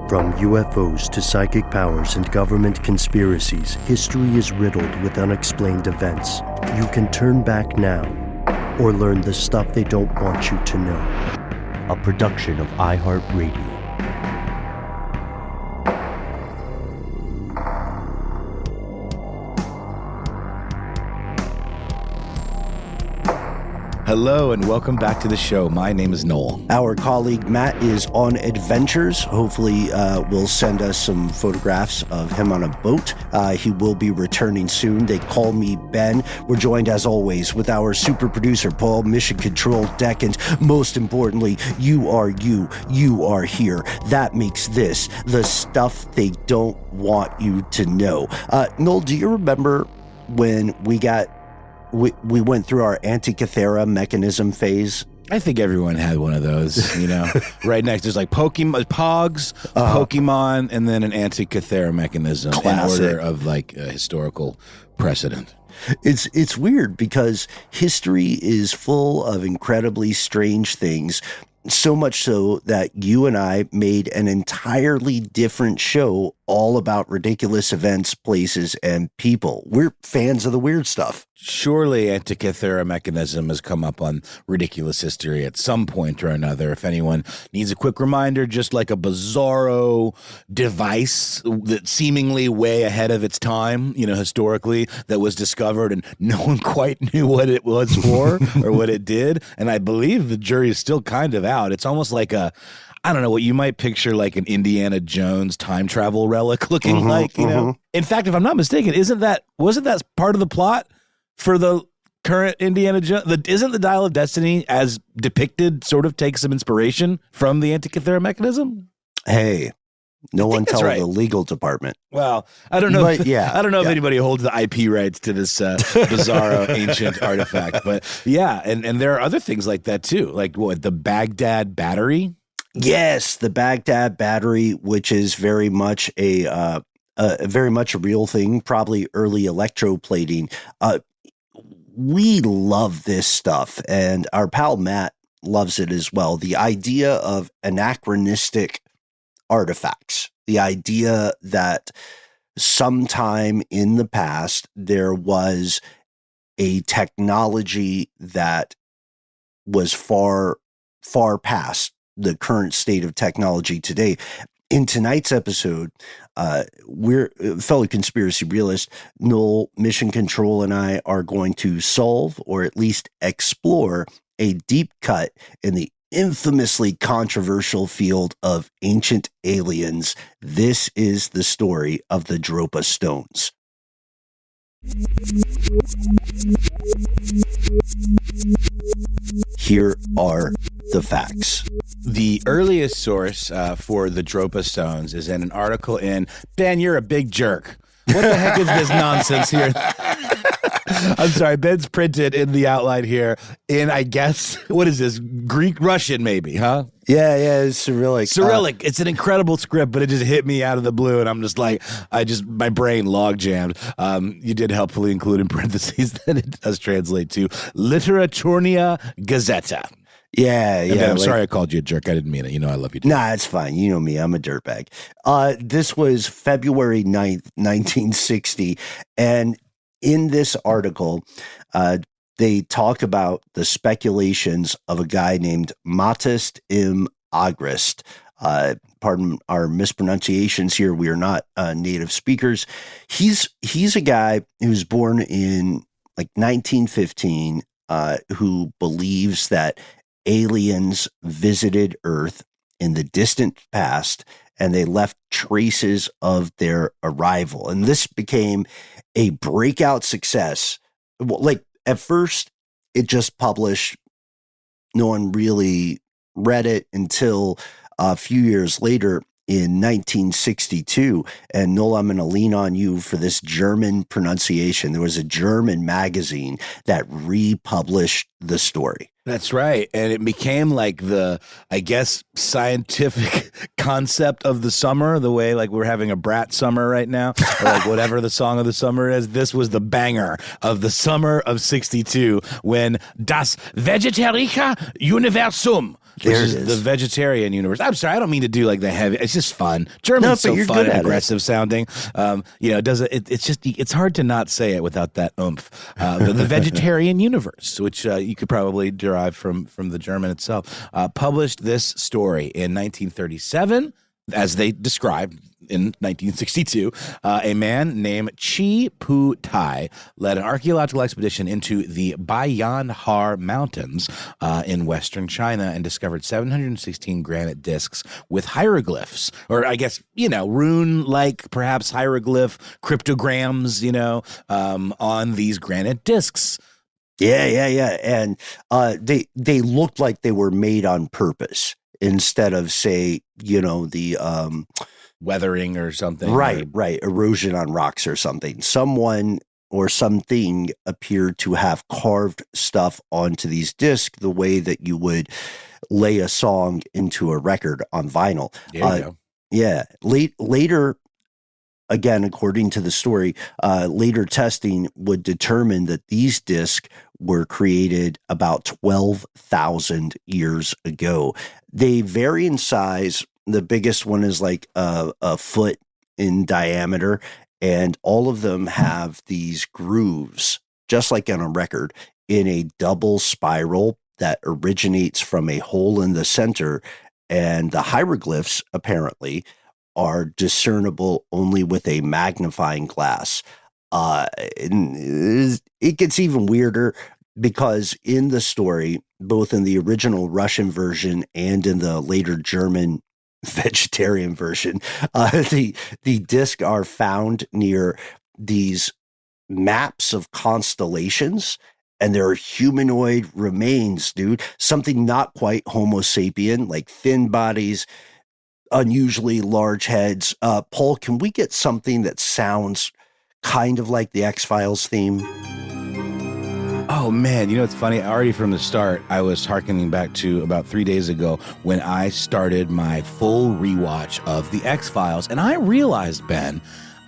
From UFOs to psychic powers and government conspiracies, history is riddled with unexplained events. You can turn back now or learn the stuff they don't want you to know. A production of iHeartRadio. Hello and welcome back to the show. My name is Noel. Our colleague Matt is on adventures. Hopefully will send us some photographs of him on a boat. He will be returning soon. They call me Ben. We're joined as always with our super producer Paul, Mission Control Deck, and most importantly, you are here. That makes this the stuff they don't want you to know. Noel, do you remember when we went through our Antikythera mechanism phase? I think everyone had one of those, Right next, there's like Pokemon, Pogs, Pokemon, and then an Antikythera mechanism. Classic. In order of like a historical precedent. It's weird because history is full of incredibly strange things. So much so that you and I made an entirely different show all about ridiculous events, places, and people. We're fans of the weird stuff. Surely Antikythera mechanism has come up on Ridiculous History at some point or another. If anyone needs a quick reminder, just like a bizarro device that seemingly way ahead of its time, historically, that was discovered and no one quite knew what it was for or what it did. And I believe the jury is still kind of out. It's almost like I don't know, what you might picture like an Indiana Jones time travel relic looking like, know? In fact, if I'm not mistaken, wasn't that part of the plot for the current Indiana Jones? Isn't the Dial of Destiny, as depicted, sort of take some inspiration from the Antikythera mechanism? Hey, no one tell right. The legal department. Well, I don't know. But, I don't know if anybody holds the IP rights to this bizarro ancient artifact, but yeah, and there are other things like that too, like what, the Baghdad Battery. Yes, the Baghdad Battery, which is very much a real thing, probably early electroplating. We love this stuff, and our pal Matt loves it as well. The idea of anachronistic artifacts, the idea that sometime in the past there was a technology that was far, far past the current state of technology today. In tonight's episode, we're fellow conspiracy realist Noel, Mission Control, and I are going to solve, or at least explore, a deep cut in the infamously controversial field of ancient aliens. This is the story of the Dropa Stones. Here are the facts. The earliest source for the Dropa Stones is in an article in Ben, You're a Big Jerk. What the heck is this nonsense here? I'm sorry, Ben's printed in the outline here in, I guess, what is this? Greek, Russian maybe, huh? Yeah, it's Cyrillic. Cyrillic. It's an incredible script, but it just hit me out of the blue, and I'm just like, my brain log jammed. You did helpfully include in parentheses that it does translate to Literaturnia Gazeta. Yeah. Ben, I'm sorry I called you a jerk. I didn't mean it. I love you. Nah, it's fine. You know me. I'm a dirtbag. This was February 9th, 1960. And in this article, they talk about the speculations of a guy named Matist im Agrist. Pardon our mispronunciations here. We are not native speakers. He's a guy who was born in like 1915, who believes that aliens visited Earth in the distant past, and they left traces of their arrival. And this became a breakout success. Like, at first, it just published. No one really read it until a few years later in 1962. And Noel, I'm going to lean on you for this German pronunciation. There was a German magazine that republished the story. That's right. And it became like the, I guess, scientific concept of the summer, the way like we're having a brat summer right now, or like whatever the song of the summer is. This was the banger of the summer of 62 when Das Vegetarische Universum which is the vegetarian universe. I'm sorry, I don't mean to do like the heavy. It's just fun. German's so you're fun good and at aggressive sounding. It's hard to not say it without that oomph. The vegetarian universe, which you could probably derive from the German itself, published this story in 1937. As they described in 1962, a man named Chi Pu Tai led an archaeological expedition into the Bayan Har Mountains in western China and discovered 716 granite discs with hieroglyphs, or I guess, rune-like, perhaps hieroglyph cryptograms, on these granite discs. Yeah. And they looked like they were made on purpose instead of, say, the weathering or something. Right. Erosion on rocks or something. Someone or something appeared to have carved stuff onto these discs the way that you would lay a song into a record on vinyl. There you go. Yeah. Later, again, according to the story, later testing would determine that these discs were created about 12,000 years ago. They vary in size. The biggest one is like a foot in diameter, and all of them have these grooves, just like on a record, in a double spiral that originates from a hole in the center. And the hieroglyphs, apparently, are discernible only with a magnifying glass. And it gets even weirder because in the story, both in the original Russian version and in the later German vegetarian version, the discs are found near these maps of constellations, and there are humanoid remains, dude. Something not quite Homo sapien, like thin bodies, unusually large heads. Paul, can we get something that sounds kind of like the X-Files theme? Oh, man. It's funny. Already from the start, I was hearkening back to about 3 days ago when I started my full rewatch of The X-Files. And I realized, Ben,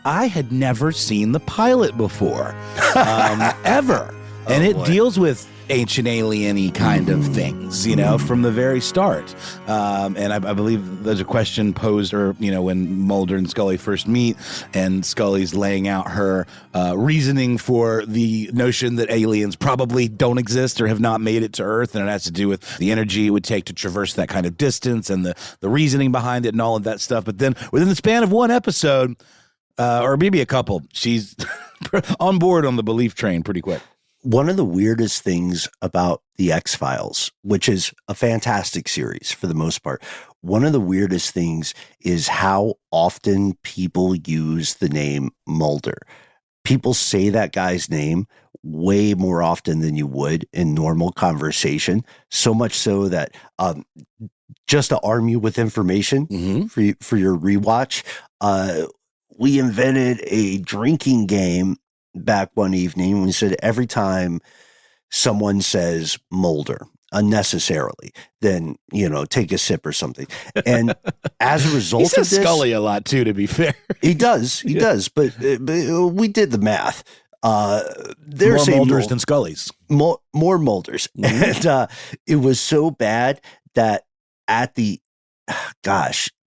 I had never seen the pilot before, ever. And it deals with ancient alien-y kind of things, from the very start. And I believe there's a question posed, or, when Mulder and Scully first meet, and Scully's laying out her reasoning for the notion that aliens probably don't exist or have not made it to Earth, and it has to do with the energy it would take to traverse that kind of distance and the reasoning behind it and all of that stuff. But then within the span of one episode, or maybe a couple, she's on board on the belief train pretty quick. One of the weirdest things about The X-Files, which is a fantastic series for the most part, one of the weirdest things is how often people use the name Mulder. People say that guy's name way more often than you would in normal conversation, so much so that just to arm you with information for your rewatch, we invented a drinking game back one evening. We said every time someone says Mulder unnecessarily, then, take a sip or something. And as a result he says of this, Scully a lot too, to be fair. He does. But we did the math. There's more Mulders than Scullys. More Mulders. And it was so bad that at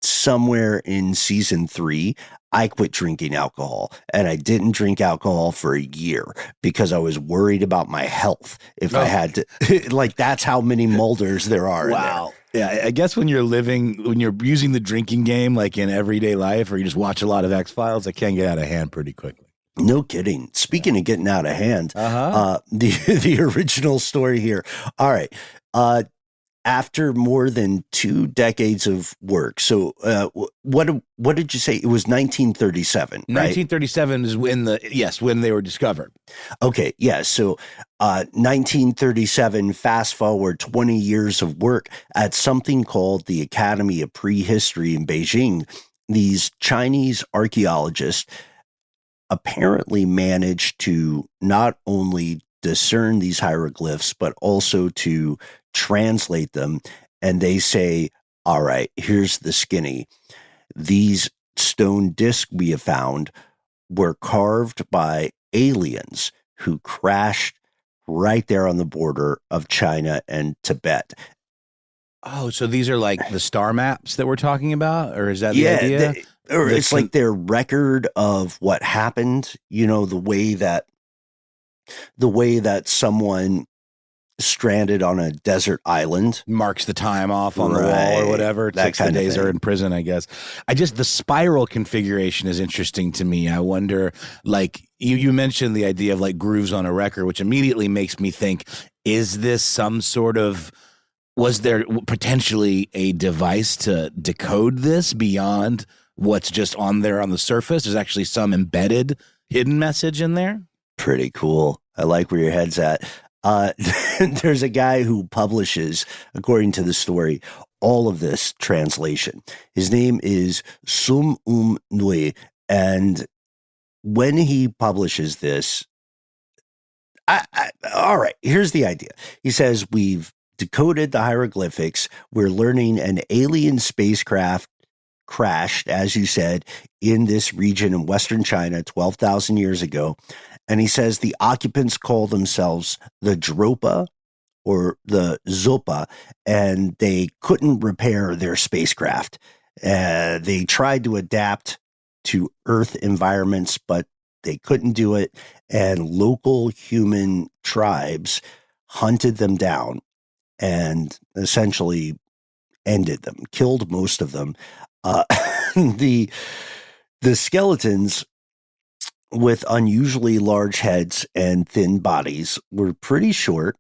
somewhere in season 3, I quit drinking alcohol, and I didn't drink alcohol for a year because I was worried about my health. If I had to, that's how many Mulders there are. Wow. Yeah. I guess when you're using the drinking game, like in everyday life, or you just watch a lot of X-Files, it can get out of hand pretty quickly. No kidding. Speaking of getting out of hand, the original story here. All right. After more than 2 decades of work. So what did you say? It was 1937, right? 1937 is when they were discovered. Okay, yeah. So 1937, fast forward 20 years of work at something called the Academy of Prehistory in Beijing. These Chinese archaeologists apparently managed to not only discern these hieroglyphs, but also to translate them. And they say, all right, here's the skinny. These stone discs we have found were carved by aliens who crashed right there on the border of China and Tibet. Oh, so these are like the star maps that we're talking about, or is that the idea? It's like their record of what happened. You know, the way that someone stranded on a desert island marks the time off on the wall or whatever. It takes the days are in prison, I guess. The spiral configuration is interesting to me. I wonder, like you mentioned the idea of like grooves on a record, which immediately makes me think, is this some sort of, was there potentially a device to decode this beyond what's just on there on the surface? There's actually some embedded hidden message in there. Pretty cool. I like where your head's at. There's a guy who publishes, according to the story, all of this translation. His name is Sum Nui. And when he publishes this, all right, here's the idea. He says, we've decoded the hieroglyphics. We're learning an alien spacecraft crashed, as you said, in this region in Western China 12,000 years ago. And he says the occupants call themselves the Dropa or the Zopa, and they couldn't repair their spacecraft. They tried to adapt to Earth environments, but they couldn't do it. And local human tribes hunted them down and essentially ended them, killed most of them. The skeletons, with unusually large heads and thin bodies, were pretty short,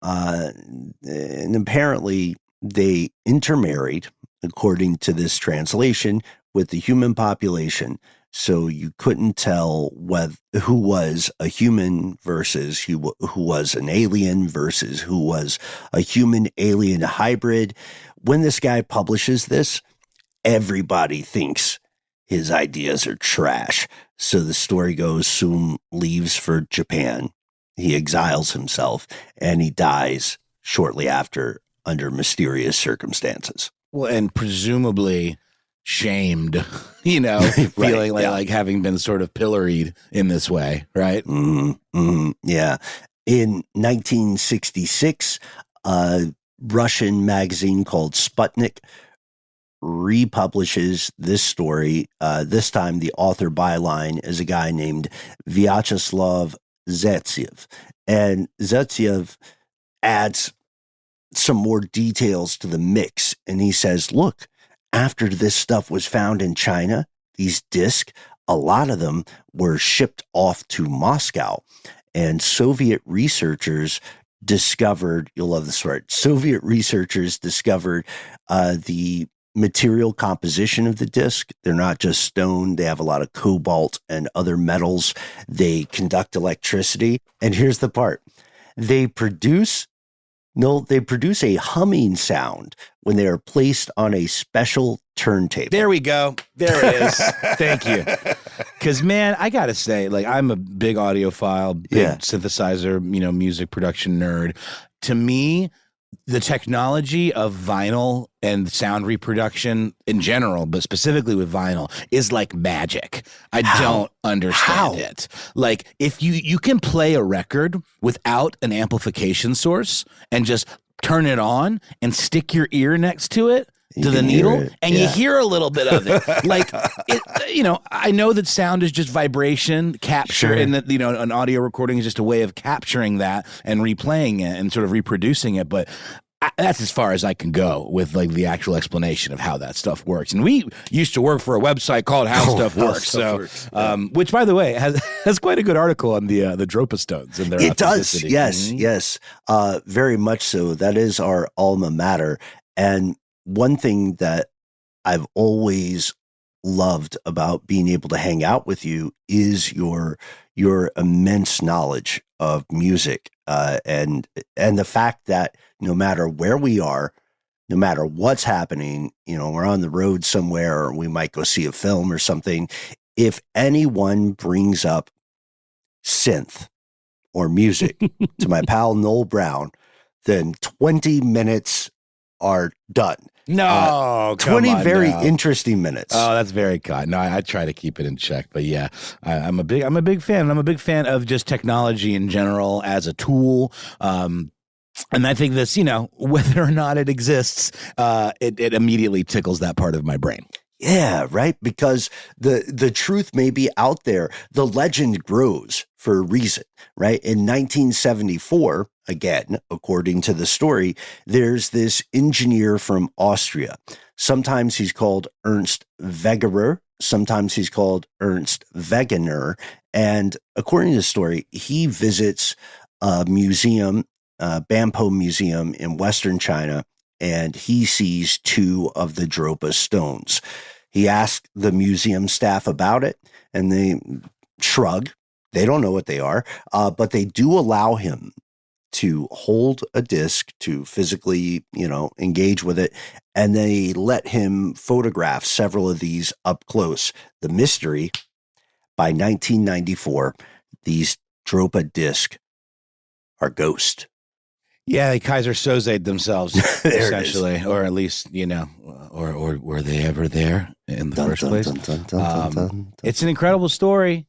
and apparently they intermarried, according to this translation, with the human population. So you couldn't tell who was a human versus who was an alien versus who was a human-alien hybrid. When this guy publishes this, everybody thinks his ideas are trash. So the story goes, Sum leaves for Japan. He exiles himself, and he dies shortly after under mysterious circumstances. Well, and presumably shamed, right, feeling like having been sort of pilloried in this way, right? Yeah. In 1966, a Russian magazine called Sputnik republishes this story. This time the author byline is a guy named Vyacheslav Zetsev. And Zetsev adds some more details to the mix. And he says, look, after this stuff was found in China, these discs, a lot of them were shipped off to Moscow. And Soviet researchers discovered, you'll love this word, Soviet researchers discovered the material composition of the disc. They're not just stone. They have a lot of cobalt and other metals. They conduct electricity. And here's the part. They produce a humming sound when they are placed on a special turntable. There we go. There it is. Thank you. Because, man, I got to say, like, I'm a big audiophile, big synthesizer, music production nerd. To me, the technology of vinyl and sound reproduction in general, but specifically with vinyl, is like magic. I don't understand it. Like, if you can play a record without an amplification source and just turn it on and stick your ear next to it, to the needle, and you hear a little bit of it. Like, I know that sound is just vibration capture, and that, an audio recording is just a way of capturing that and replaying it and sort of reproducing it. But that's as far as I can go with like the actual explanation of how that stuff works. And we used to work for a website called How Stuff Works. Which, by the way, has quite a good article on the Dropa Stones and their authenticity. It does. Yes. Very much so. That is our alma mater. And one thing that I've always loved about being able to hang out with you is your immense knowledge of music, and the fact that no matter where we are, no matter what's happening, we're on the road somewhere, or we might go see a film or something. If anyone brings up synth or music to my pal Noel Brown, then 20 minutes are done. No, 20 very interesting minutes. Oh, that's very kind. No, I try to keep it in check, but yeah, I'm a big fan. I'm a big fan of just technology in general as a tool. And I think this, whether or not it exists, it immediately tickles that part of my brain. Yeah, right. Because the truth may be out there. The legend grows for a reason, right? In 1974, again, according to the story, there's this engineer from Austria. Sometimes he's called Ernst Wegerer. Sometimes he's called Ernst Wegener. And according to the story, he visits a museum, Bampo Museum in Western China, and he sees two of the Dropa stones. He asked the museum staff about it, and they shrug. They don't know what they are, but they do allow him to hold a disc, to physically, engage with it, and they let him photograph several of these up close. The mystery, by 1994, these Dropa discs are ghost. Yeah, they Kaiser Soze'd themselves, essentially, or at least, or were they ever there in the first place? It's an incredible story.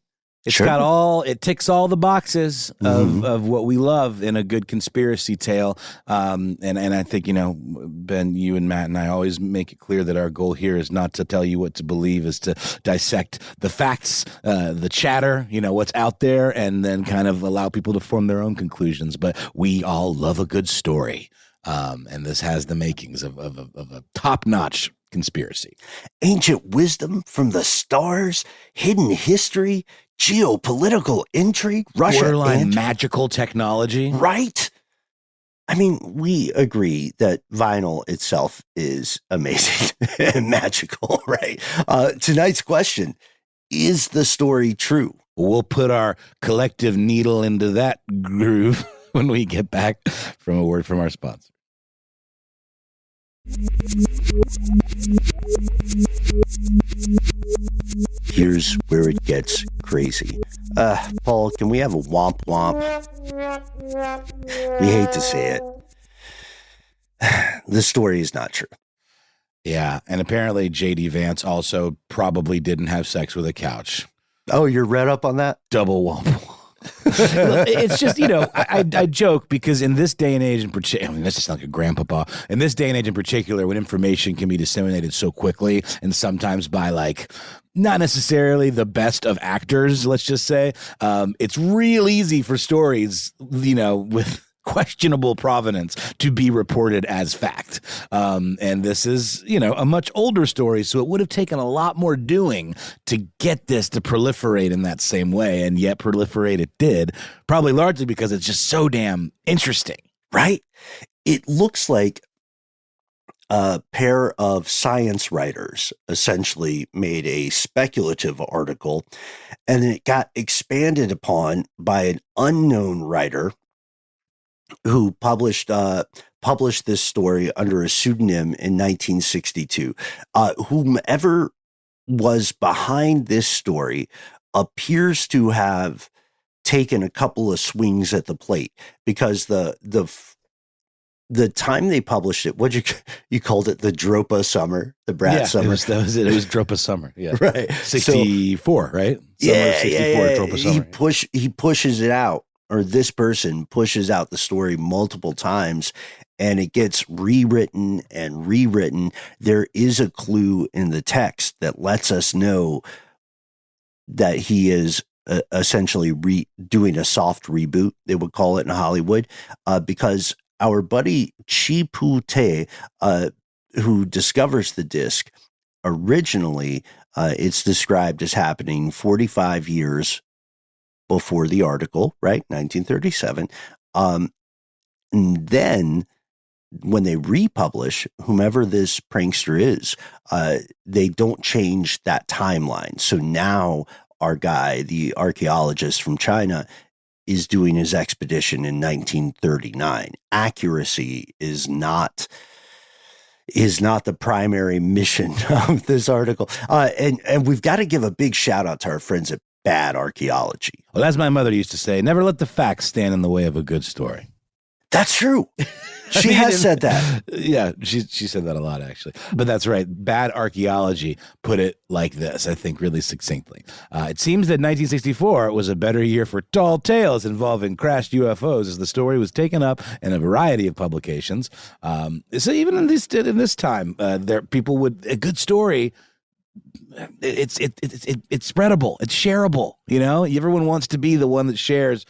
It's got it ticks all the boxes of what we love in a good conspiracy tale. And I think, Ben, you and Matt and I always make it clear that our goal here is not to tell you what to believe, is to dissect the facts, the chatter, what's out there, and then kind of allow people to form their own conclusions. But we all love a good story. And this has the makings of a top-notch conspiracy. Ancient wisdom from the stars, hidden history, geopolitical intrigue, Russia, borderline magical technology. Right? I mean, we agree that vinyl itself is amazing and magical, right? Tonight's question, is the story true? We'll put our collective needle into that groove when we get back from a word from our sponsor. Here's where it gets crazy. Paul, can we have a womp womp? We hate to say it. The story is not true. Yeah, and apparently J.D. Vance also probably didn't have sex with a couch. Oh, you're read up on that? Double womp. It's just, I joke because in this day and age in particular, this is like a grandpapa, in this day and age in particular, when information can be disseminated so quickly and sometimes by not necessarily the best of actors, let's just say, it's real easy for stories, with questionable provenance to be reported as fact. And this is, a much older story, so it would have taken a lot more doing to get this to proliferate in that same way, and yet proliferate it did, probably largely because it's just so damn interesting. Right? It looks like a pair of science writers essentially made a speculative article, and it got expanded upon by an unknown writer who published this story under a pseudonym in 1962. Whomever was behind this story appears to have taken a couple of swings at the plate, because the time they published it, you called it the Dropa Summer, the Brat Summer. It was Dropa Summer. Yeah, right. 64, right? Summer yeah, 64, Dropa Summer. He pushes it out. Or this person pushes out the story multiple times, and it gets rewritten and rewritten. There is a clue in the text that lets us know that he is essentially doing a soft reboot, they would call it in Hollywood, because our buddy Chi Pu Te, who discovers the disc, originally it's described as happening 45 years before the article, right? 1937. And then when they republish, whomever this prankster is, they don't change that timeline. So now our guy, the archaeologist from China, is doing his expedition in 1939. Accuracy is not the primary mission of this article. And we've got to give a big shout out to our friends at Bad Archaeology. Well, as my mother used to say, never let the facts stand in the way of a good story. That's true. She has said that. Yeah, she said that a lot, actually. But that's right. Bad archaeology put it like this, I think, really succinctly. It seems that 1964 was a better year for tall tales involving crashed UFOs, as the story was taken up in a variety of publications. So even in this time, people would a good story. It's spreadable. It's shareable. You know, everyone wants to be the one that shares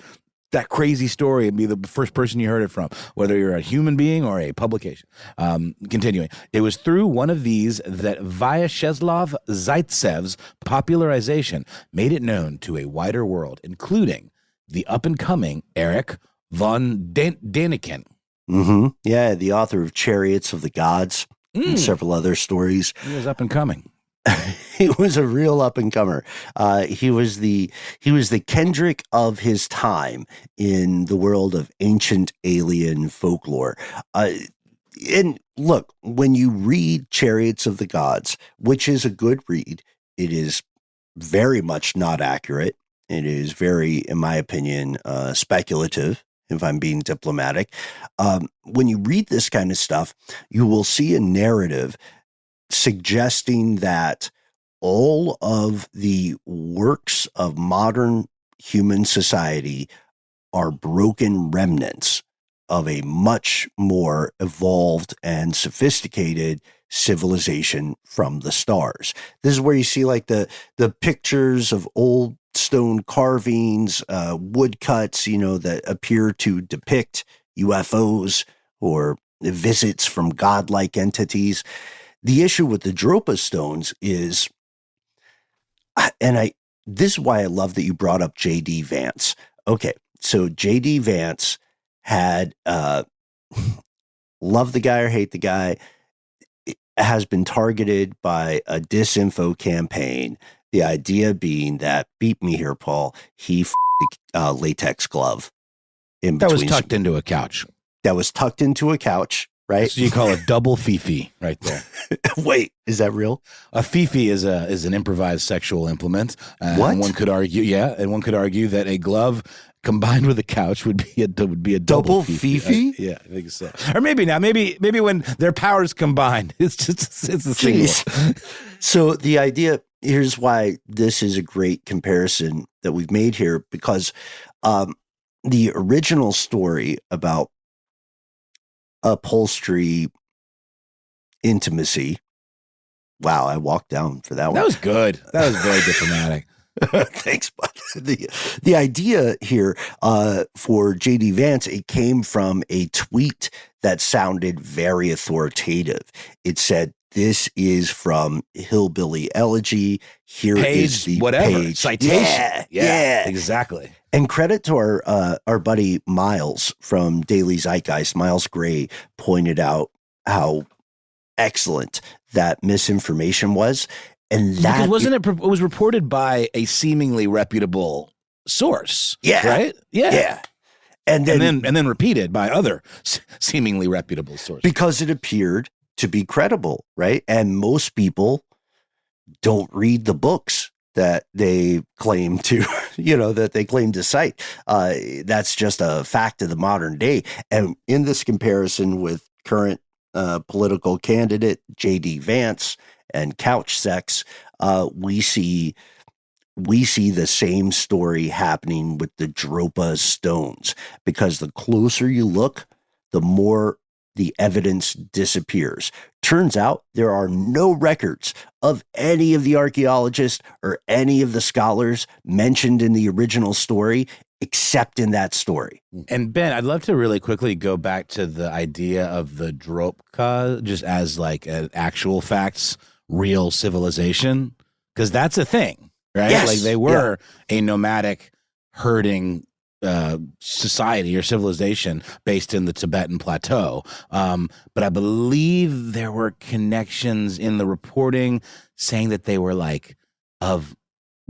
that crazy story and be the first person you heard it from, whether you're a human being or a publication. Continuing, it was through one of these that Vyacheslav Zaitsev's popularization made it known to a wider world, including the up-and-coming Erich von Däniken. Mm-hmm. Yeah, the author of Chariots of the Gods and several other stories. He was up-and-coming. He was a real up and comer. He was the Kendrick of his time in the world of ancient alien folklore. And look, when you read Chariots of the Gods, which is a good read, it is very much not accurate. It is very, in my opinion, speculative, if I'm being diplomatic. When you read this kind of stuff, you will see a narrative suggesting that all of the works of modern human society are broken remnants of a much more evolved and sophisticated civilization from the stars. This is where you see like the pictures of old stone carvings, woodcuts, that appear to depict UFOs or visits from godlike entities. The issue with the Dropa stones is, this is why I love that you brought up J.D. Vance. Okay, so J.D. Vance had, love the guy or hate the guy, has been targeted by a disinfo campaign. The idea being that, beat me here, Paul, he a latex glove. That was tucked into a couch. That was tucked into a couch. Right, so you call it double fifi right there. Wait, is that real? A fifi is an improvised sexual implement. What? And one could argue, that a glove combined with a couch would be a double fifi. I think so. Or maybe when their powers combined, it's a single. So the idea, here's why this is a great comparison that we've made here, because the original story about upholstery intimacy. Wow, I walked down for that one. That was good. That was very diplomatic. Thanks, bud. The idea here for J.D. Vance, it came from a tweet that sounded very authoritative. It said, "This is from Hillbilly Elegy. Here is the page." Citation. Yeah, exactly. And credit to our buddy Miles from Daily Zeitgeist. Miles Gray pointed out how excellent that misinformation was. And that it was reported by a seemingly reputable source. Yeah. Right? Yeah. And then repeated by other seemingly reputable sources. Because it appeared to be credible, right? And most people don't read the books that they claim to, cite. That's just a fact of the modern day. And in this comparison with current political candidate J.D. Vance and couch sex, we see the same story happening with the Dropa stones, because the closer you look, the more the evidence disappears. Turns out there are no records of any of the archaeologists or any of the scholars mentioned in the original story, except in that story. And Ben, I'd love to really quickly go back to the idea of the Dropka just as like an actual facts, real civilization, because that's a thing, right? Yes. Like they were a nomadic herding society or civilization based in the Tibetan plateau. But I believe there were connections in the reporting saying that they were like of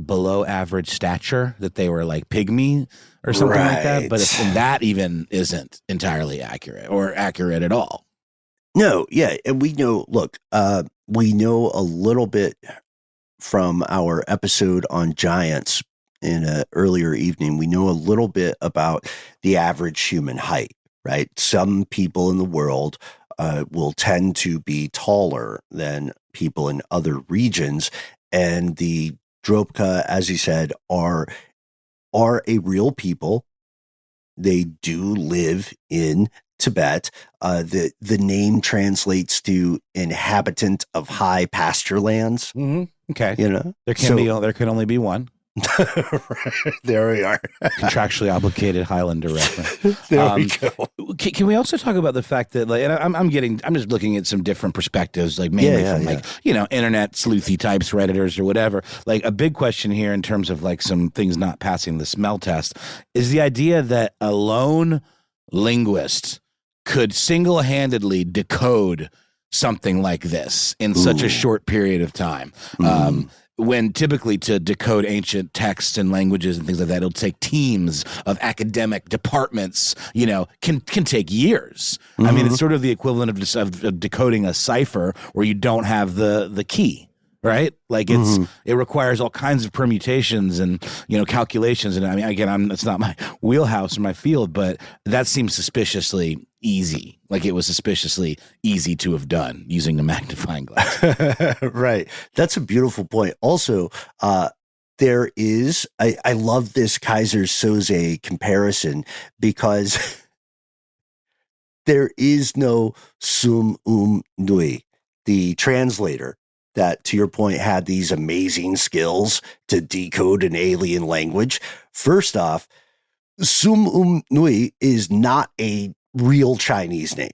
below average stature, that they were like pygmy or something like that. But that even isn't entirely accurate or accurate at all. No, yeah. And we know, we know a little bit from our episode on giants in an earlier evening. We know a little bit about the average human height, right? Some people in the world will tend to be taller than people in other regions. And the Dropa, as you said, are a real people. They do live in Tibet. The name translates to inhabitant of high pasture lands. Mm-hmm. Okay. There can only be one. There we are. Contractually obligated Highlander reference. There we go. Can we also talk about the fact that, like, and I'm just looking at some different perspectives, like mainly from like, internet sleuthy types, Redditors or whatever. Like, a big question here in terms of like some things not passing the smell test is the idea that a lone linguist could single-handedly decode something like this in such a short period of time. When typically to decode ancient texts and languages and things like that, it'll take teams of academic departments, can take years. I mean, it's sort of the equivalent of decoding a cipher where you don't have the key, right? Like it requires all kinds of permutations and, calculations. And I mean, again, it's not my wheelhouse or my field, but that seems suspiciously easy. Like it was suspiciously easy to have done using the magnifying glass. Right. That's a beautiful point. Also, there is, I love this Kaiser Soze comparison because there is no Sum Nui, the translator that, to your point, had these amazing skills to decode an alien language. First off, Sum Nui is not a real Chinese name.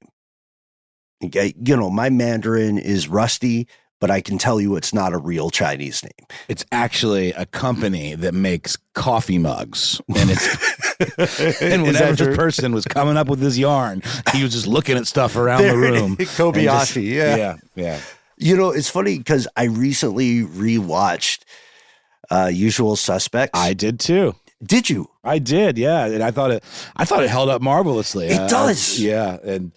Okay, my Mandarin is rusty, but I can tell you it's not a real Chinese name. It's actually a company that makes coffee mugs, and it's and whenever this person was coming up with this yarn, he was just looking at stuff around the room. Kobayashi, yeah. It's funny because I recently rewatched Usual Suspects. I did too. Did you? I did, yeah, and I thought it held up marvelously. It does, yeah. And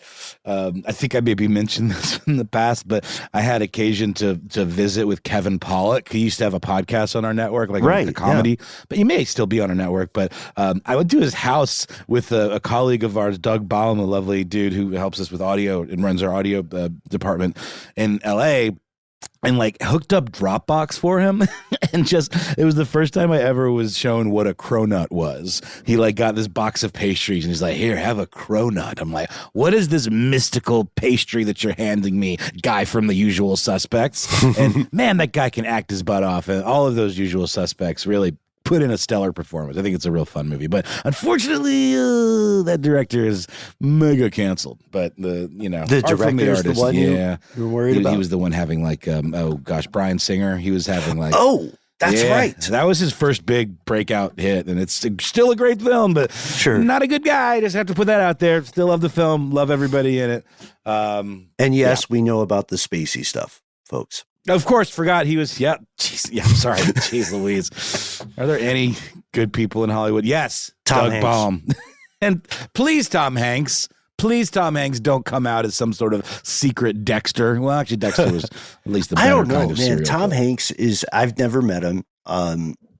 I think I maybe mentioned this in the past, but I had occasion to visit with Kevin Pollak. He used to have a podcast on our network, like a comedy, but he may still be on our network. But I went to his house with a colleague of ours, Doug Baum, a lovely dude who helps us with audio and runs our audio department in L.A., and like hooked up Dropbox for him. And it was the first time I ever was shown what a cronut was. He like got this box of pastries and he's like, here, have a cronut. I'm like, what is this mystical pastry that you're handing me, guy from the Usual Suspects? And man, that guy can act his butt off. And all of those Usual Suspects really put in a stellar performance. I think it's a real fun movie, but unfortunately, that director is mega canceled. But the director is the one you're worried about. He was the one having like Bryan Singer. He was having like that's right. That was his first big breakout hit, and it's still a great film, but not a good guy. Just have to put that out there. Still love the film, love everybody in it. And yes, we know about the spacey stuff, folks. Of course, forgot he was. I'm sorry. Jeez Louise. Are there any good people in Hollywood? Yes. Doug Baum. And please, Tom Hanks. Please, Tom Hanks, don't come out as some sort of secret Dexter. Well, actually, Dexter was at least the better kind of serial killer. I don't know, man. Tom Hanks I've never met him.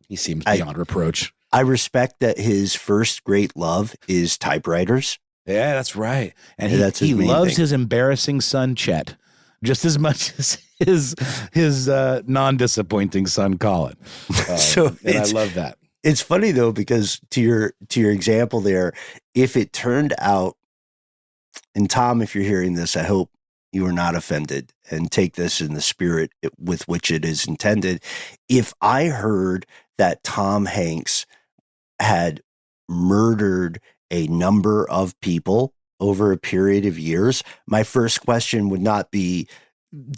He seems beyond reproach. I respect that his first great love is typewriters. Yeah, that's right. And he loves his embarrassing son, Chet, just as much as his non-disappointing son, Colin. I love that. It's funny though, because to your example there, if it turned out, and Tom, if you're hearing this, I hope you are not offended and take this in the spirit with which it is intended. If I heard that Tom Hanks had murdered a number of people over a period of years, my first question would not be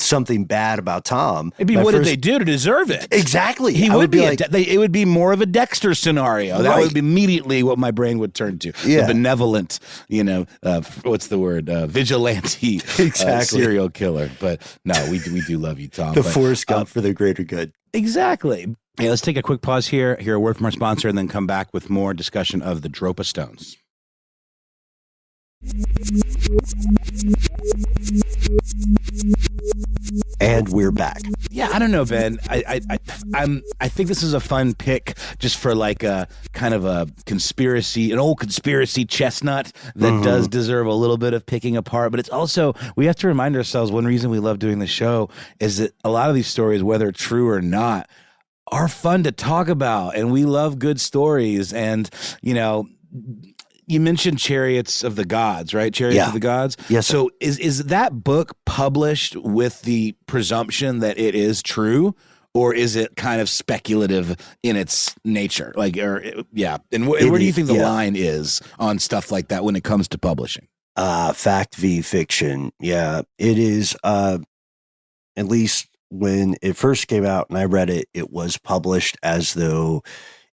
something bad about Tom. It'd be, what did they do to deserve it? Exactly. He would be like, it would be more of a Dexter scenario. Right. That would be immediately what my brain would turn to. Yeah. The benevolent, what's the word? Vigilante serial killer. But no, we do love you, Tom. Forrest Gump for the greater good. Exactly. Yeah, let's take a quick pause here, hear a word from our sponsor, and then come back with more discussion of the Dropa Stones. And we're back. Yeah, I don't know, Ben. I think this is a fun pick just for like a kind of a conspiracy, an old conspiracy chestnut that does deserve a little bit of picking apart. But it's also, we have to remind ourselves, one reason we love doing the show is that a lot of these stories, whether true or not, are fun to talk about, and we love good stories. And you know, you mentioned Chariots of the Gods, right? Chariots of the Gods. Yes. Sir. So is that book published with the presumption that it is true, or is it kind of speculative in its nature? Like, and where do you think the line is on stuff like that when it comes to publishing? Fact v. fiction. Yeah, it is. At least when it first came out and I read it, it was published as though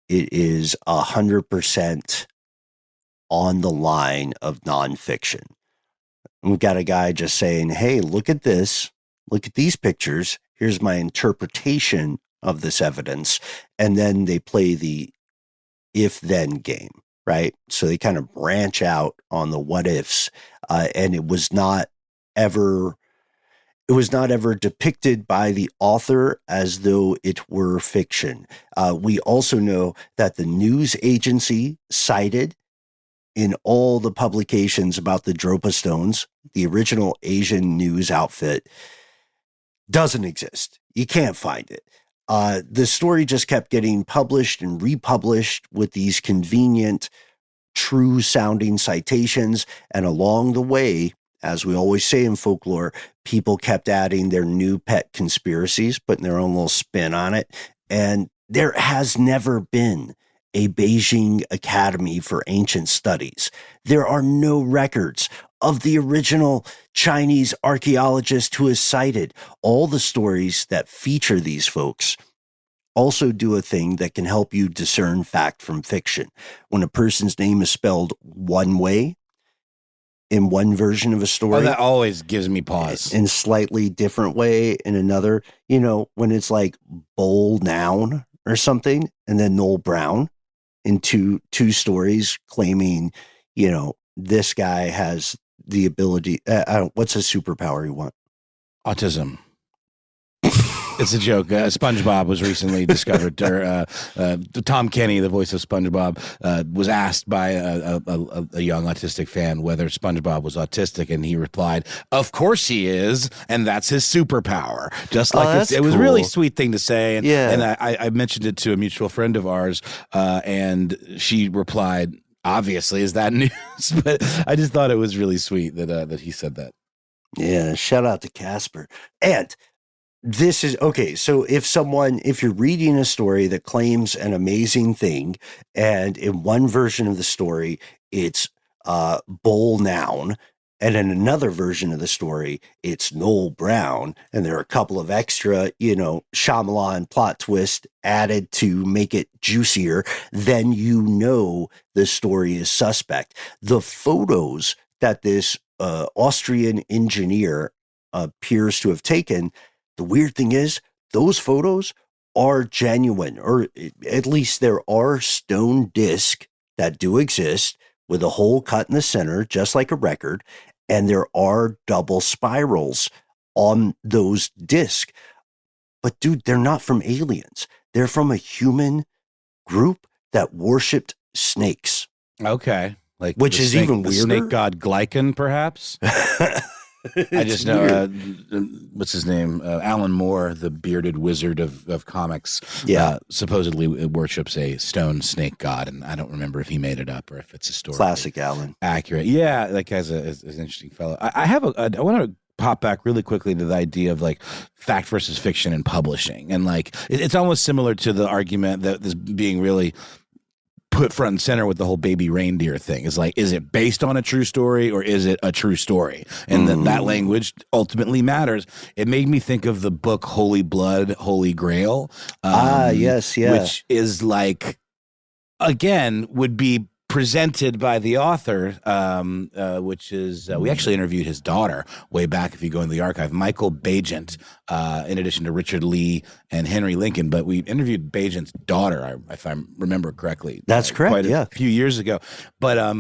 it is 100% on the line of nonfiction. We've got a guy just saying, hey, look at this. Look at these pictures. Here's my interpretation of this evidence. And then they play the if-then game, right? So they kind of branch out on the what ifs. And it was not ever depicted by the author as though it were fiction. We also know that the news agency cited in all the publications about the Dropa Stones, the original Asian news outfit, doesn't exist. You can't find it. The story just kept getting published and republished with these convenient, true-sounding citations, and along the way, as we always say in folklore, people kept adding their new pet conspiracies, putting their own little spin on it, and there has never been a Beijing Academy for Ancient Studies. There are no records of the original Chinese archaeologist who is cited. All the stories that feature these folks also do a thing that can help you discern fact from fiction. When a person's name is spelled one way in one version of a story, that always gives me pause. In slightly different way in another, when it's like Bowl Noun or something, and then Noel Brown in two stories claiming, this guy has the ability. What's a superpower you want? Autism. It's a joke. SpongeBob was recently discovered. Tom Kenny, the voice of SpongeBob, was asked by a young autistic fan whether SpongeBob was autistic, and he replied, "Of course he is, and that's his superpower." Just like it was a really sweet thing to say. And, and I mentioned it to a mutual friend of ours, and she replied, "Obviously, is that news?" But I just thought it was really sweet that he said that. Yeah, shout out to Casper. And this is okay. So if you're reading a story that claims an amazing thing, and in one version of the story, it's Bowl Noun, and in another version of the story, it's Noel Brown, and there are a couple of extra, Shyamalan plot twist added to make it juicier, then the story is suspect. The photos that this Austrian engineer appears to have taken, the weird thing is, those photos are genuine, or at least there are stone discs that do exist with a hole cut in the center, just like a record, and there are double spirals on those discs. But dude, they're not from aliens. They're from a human group that worshipped snakes. Okay. Which is even weirder. Snake god Glycan, perhaps? I just know, what's his name? Alan Moore, the bearded wizard of comics, supposedly worships a stone snake god, and I don't remember if he made it up or if it's a story. Classic Alan. Accurate. Yeah, that guy's an interesting fellow. I want to pop back really quickly to the idea of like fact versus fiction in publishing. And like, it's almost similar to the argument that this being really put front and center with the whole baby reindeer thing. Is like, is it based on a true story or is it a true story? And then that language ultimately matters. It made me think of the book Holy Blood, Holy Grail. Yes. Which is like, again, would be presented by the author, which is, we actually interviewed his daughter way back, if you go in the archive, Michael Bagent, in addition to Richard Lee and Henry Lincoln, but we interviewed Bagent's daughter, if I remember correctly. That's correct, quite a few years ago. But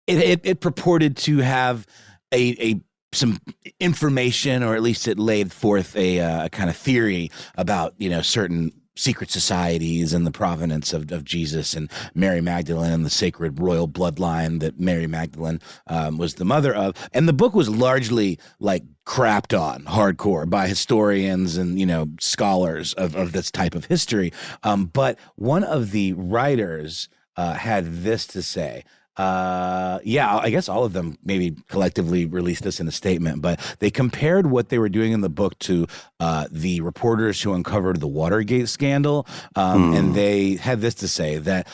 it purported to have a some information, or at least it laid forth a kind of theory about, certain secret societies and the provenance of Jesus and Mary Magdalene and the sacred royal bloodline that Mary Magdalene was the mother of. And the book was largely like crapped on hardcore by historians and, scholars of this type of history. But one of the writers had this to say. I guess all of them maybe collectively released this in a statement, but they compared what they were doing in the book to the reporters who uncovered the Watergate scandal. And they had this to say, that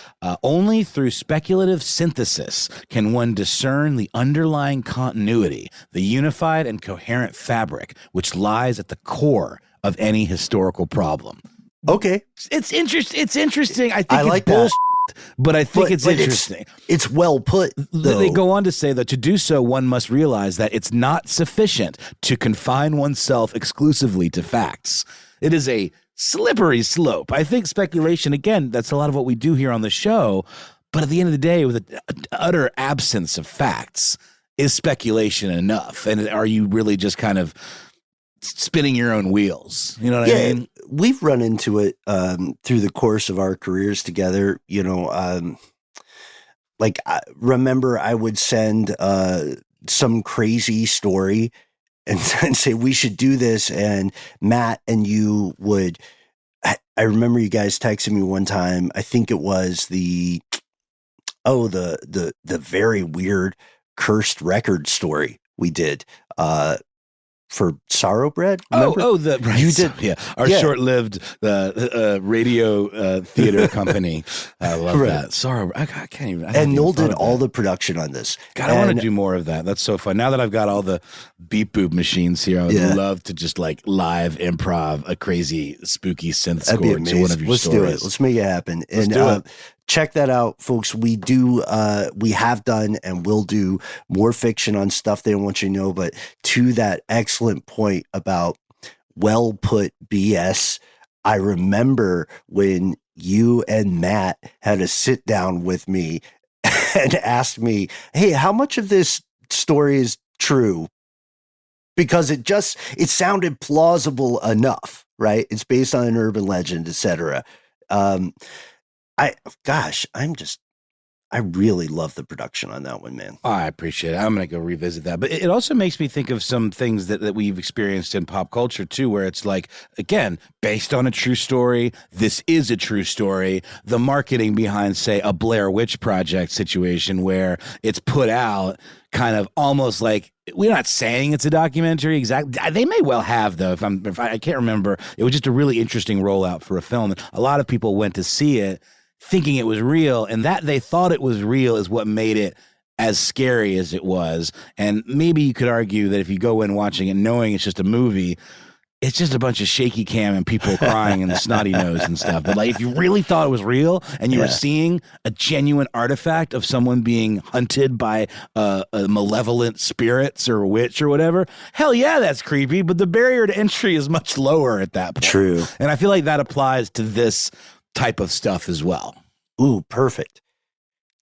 only through speculative synthesis can one discern the underlying continuity, the unified and coherent fabric which lies at the core of any historical problem. Okay. It's interesting. I think I like it's bullshit. that. But I think it's interesting. It's well put, though. They go on to say that to do so, one must realize that it's not sufficient to confine oneself exclusively to facts. It is a slippery slope. I think speculation, again, that's a lot of what we do here on the show. But at the end of the day, with an utter absence of facts, is speculation enough? And are you really just kind of spinning your own wheels? You know what I mean? We've run into it through the course of our careers together. Remember I would send some crazy story and say, we should do this. And Matt and you would, I remember you guys texting me one time. I think it was the very weird cursed record story we did. For Sorrow Bread? Remember? You did, our short-lived radio theater company. I love that. Sorrow, I can't even. And Noel did all the production on this. God, I want to do more of that. That's so fun. Now that I've got all the beep boop machines here, I would love to just like live improv a crazy spooky synth score to one of your stories. Do it. Let's make it happen. Check that out, folks. We have done and will do more fiction on stuff they don't want you to know. But to that excellent point about well put BS, I remember when you and Matt had a sit down with me and asked me, hey, how much of this story is true? Because it sounded plausible enough, right? It's based on an urban legend, etc. I really love the production on that one, man. Oh, I appreciate it. I'm going to go revisit that. But it also makes me think of some things that we've experienced in pop culture, too, where it's like, again, based on a true story. This is a true story. The marketing behind, say, a Blair Witch Project situation where it's put out kind of almost like, we're not saying it's a documentary exactly. They may well have, though. I can't remember. It was just a really interesting rollout for a film. A lot of people went to see it thinking it was real, and that they thought it was real is what made it as scary as it was. And maybe you could argue that if you go in watching it knowing it's just a movie, it's just a bunch of shaky cam and people crying and snotty nose and stuff. But like, if you really thought it was real and you were seeing a genuine artifact of someone being hunted by a malevolent spirits or a witch or whatever, hell yeah, that's creepy. But the barrier to entry is much lower at that point. True. And I feel like that applies to this type of stuff as well. Ooh, perfect.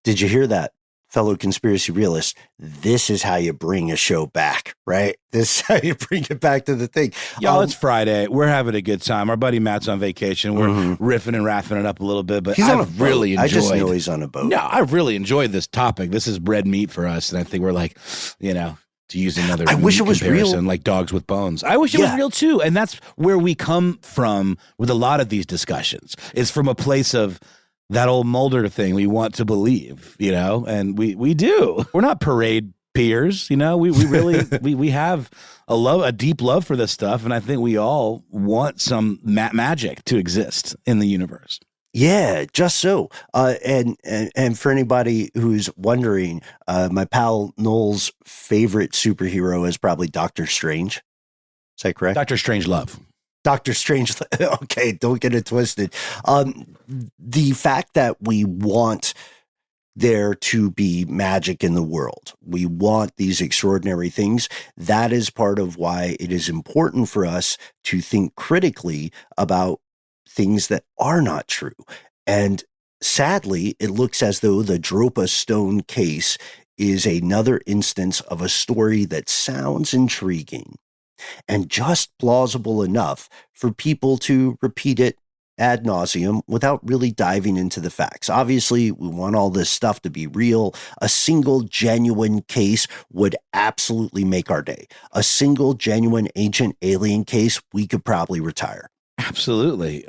Did you hear that, fellow conspiracy realists? This is how you bring a show back, right? This is how you bring it back to the thing. Y'all, it's Friday. We're having a good time. Our buddy Matt's on vacation. We're riffing and raffing it up a little bit, but I've really enjoyed. I just know he's on a boat. No, I really enjoyed this topic. This is red meat for us, and I think we're like, to use another I wish it was real. Like dogs with bones. I wish it was real too. And that's where we come from with a lot of these discussions. It's from a place of that old Mulder thing. We want to believe, and we do. We're not parade peers, we really, we have a deep love for this stuff. And I think we all want some magic to exist in the universe. Yeah, just so. And for anybody who's wondering, my pal Noel's favorite superhero is probably Doctor Strange. Is that correct? Doctor Strangelove. Doctor Strange. Okay, don't get it twisted. The fact that we want there to be magic in the world, we want these extraordinary things, that is part of why it is important for us to think critically about things that are not true. And sadly, it looks as though the Dropa Stone case is another instance of a story that sounds intriguing and just plausible enough for people to repeat it ad nauseum without really diving into the facts. Obviously, we want all this stuff to be real. A single genuine case would absolutely make our day. A single genuine ancient alien case, we could probably retire. Absolutely.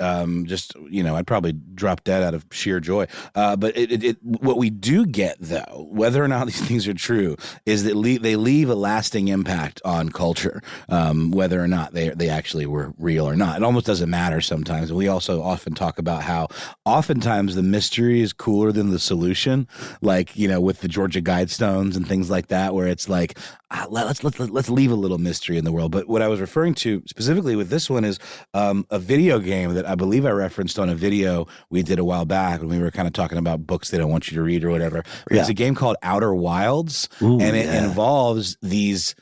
Just, I'd probably drop dead out of sheer joy. But what we do get, though, whether or not these things are true, is that they leave a lasting impact on culture, whether or not they actually were real or not. It almost doesn't matter sometimes. We also often talk about how oftentimes the mystery is cooler than the solution, like, with the Georgia Guidestones and things like that, where it's like, let's leave a little mystery in the world. But what I was referring to specifically with this one is a video game that I believe I referenced on a video we did a while back when we were kind of talking about books they don't want you to read or whatever. Yeah. It's a game called Outer Wilds, and it involves these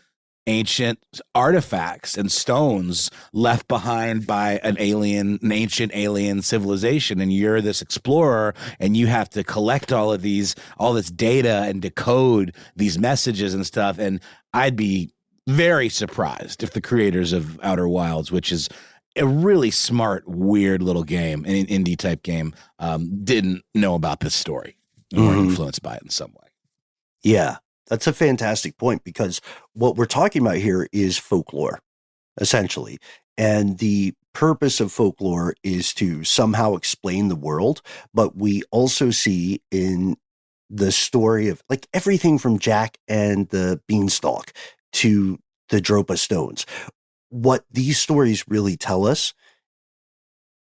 ancient artifacts and stones left behind by an ancient alien civilization, and you're this explorer and you have to collect all this data and decode these messages and stuff. And I'd be very surprised if the creators of Outer Wilds, which is a really smart, weird little game, an indie type game, didn't know about this story or influenced by it in some way. Yeah, that's a fantastic point, because what we're talking about here is folklore, essentially. And the purpose of folklore is to somehow explain the world. But we also see in the story of like everything from Jack and the Beanstalk to the Dropa Stones. What these stories really tell us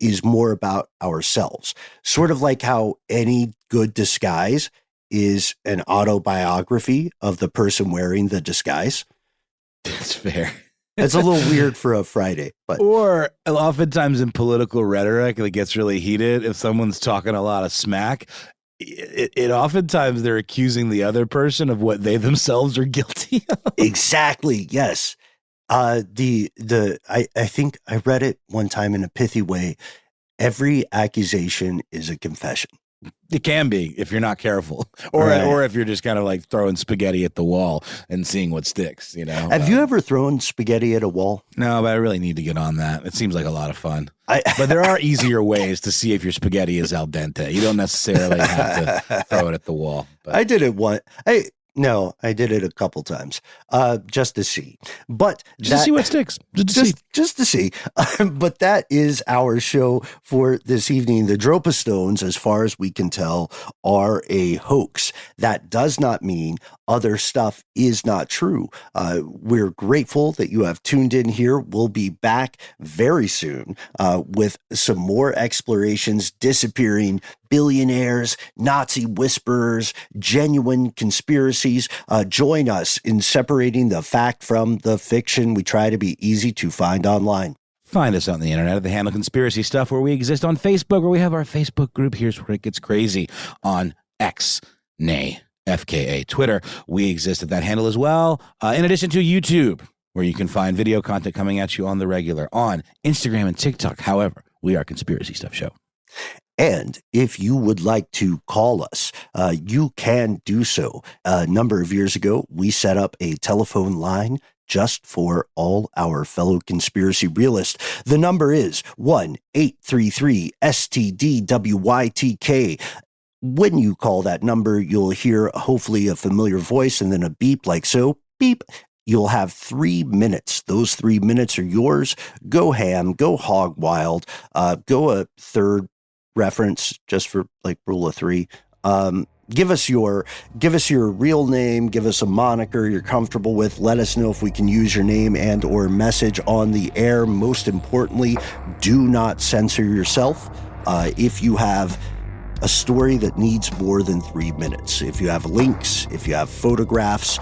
is more about ourselves. Sort of like how any good disguise is an autobiography of the person wearing the disguise. That's fair. It's a little weird for a Friday, but or oftentimes in political rhetoric that gets really heated, if someone's talking a lot of smack, it oftentimes they're accusing the other person of what they themselves are guilty of. Exactly. Yes. I think I read it one time in a pithy way. Every accusation is a confession. It can be if you're not careful, or if you're just kind of like throwing spaghetti at the wall and seeing what sticks. Have you ever thrown spaghetti at a wall? No, but I really need to get on that. It seems like a lot of fun. But there are easier ways to see if your spaghetti is al dente. You don't necessarily have to throw it at the wall. But. I did it once. No, I did it a couple times, just to see. But just to see what sticks. Just to see. But that is our show for this evening. The Dropa Stones, as far as we can tell, are a hoax. That does not mean other stuff is not true. We're grateful that you have tuned in here. We'll be back very soon with some more explorations, disappearing billionaires, Nazi whisperers, genuine conspiracies. Join us in separating the fact from the fiction. We try to be easy to find online. Find us on the internet at the handle Conspiracy Stuff, where we exist on Facebook, where we have our Facebook group. Here's where it gets crazy. On X, nay, FKA, Twitter. We exist at that handle as well. In addition to YouTube, where you can find video content coming at you on the regular. On Instagram and TikTok, however, we are Conspiracy Stuff Show. And if you would like to call us, you can do so. A number of years ago, we set up a telephone line just for all our fellow conspiracy realists. The number is 1-833-STDWYTK. When you call that number, you'll hear hopefully a familiar voice and then a beep like so. Beep. You'll have 3 minutes. Those 3 minutes are yours. Go ham, go hog wild, go a third reference just for like rule of 3. Give us your real name, give us a moniker you're comfortable with. Let us know if we can use your name and or message on the air. Most importantly, do not censor yourself. If you have a story that needs more than 3 minutes, if you have links, if you have photographs,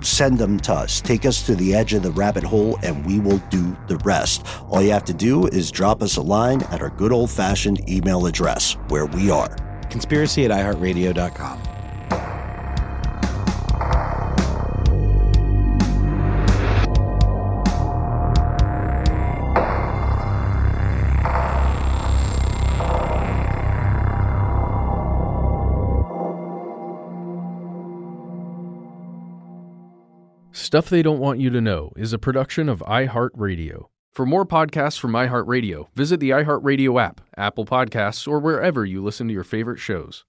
send them to us. Take us to the edge of the rabbit hole and we will do the rest. All you have to do is drop us a line at our good old-fashioned email address, where we are conspiracy@iHeartRadio.com. Stuff They Don't Want You to Know is a production of iHeartRadio. For more podcasts from iHeartRadio, visit the iHeartRadio app, Apple Podcasts, or wherever you listen to your favorite shows.